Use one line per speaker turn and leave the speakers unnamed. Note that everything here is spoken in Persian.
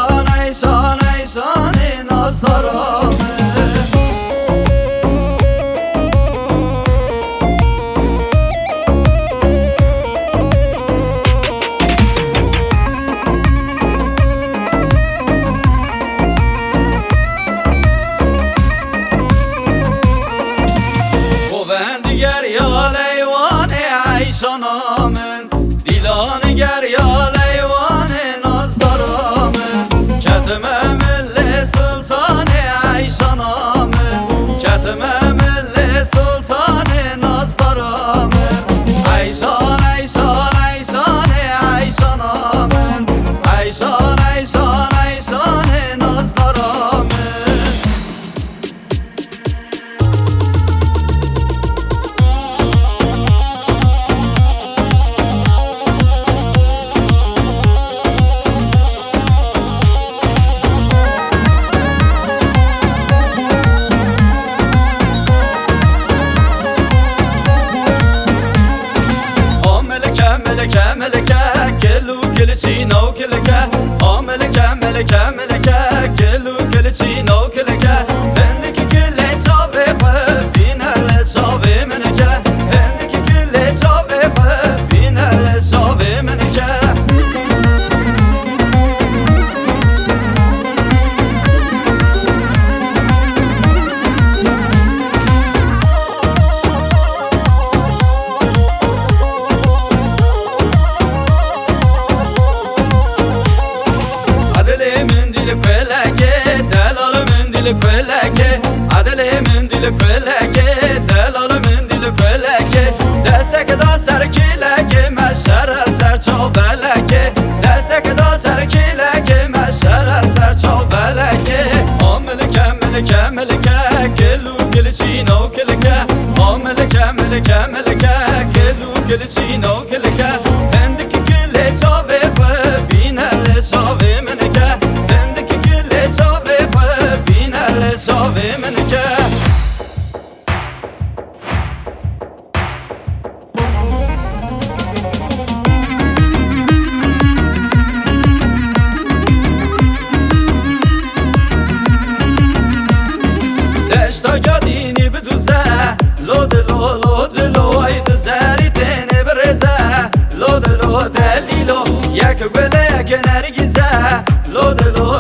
ایسان ایسان ایسان نازدارم ایسانامن دیلان گر یا لیوان نازدارامن کتم مل سلطان ایسانامن کتم مل سلطان نازدارامن ایسان ایسان ایسان ایسانامن ایسان ایسان ایسان نازدارامن چینو کلکه آملکه ملکه ملکه کلو کل چینو کلکه هندکی کل چاوه خو بینه چاوه منکه هندکی کل چاوه خو بینه چاوه منکه کلکه عدل من دل کلکه دلال من دل کلکه دستک دا سر کلکه مشر سر چاولکه دستک دا سر کلکه مشر سر چاولکه آملکه ملکه ملکه کلو کل چینو کلکه آملکه ملکه ملکه کلو کل چینو کلکه هندکی کل چاوه خو بینه چاوه منکه هندکی کل چاوه خو بینه چاوه منکه دشتا یادینی بدوزه لودلو لودلو اید زری تنه برزه لودلو دلیلو یک گله یک نرگیزه لودلو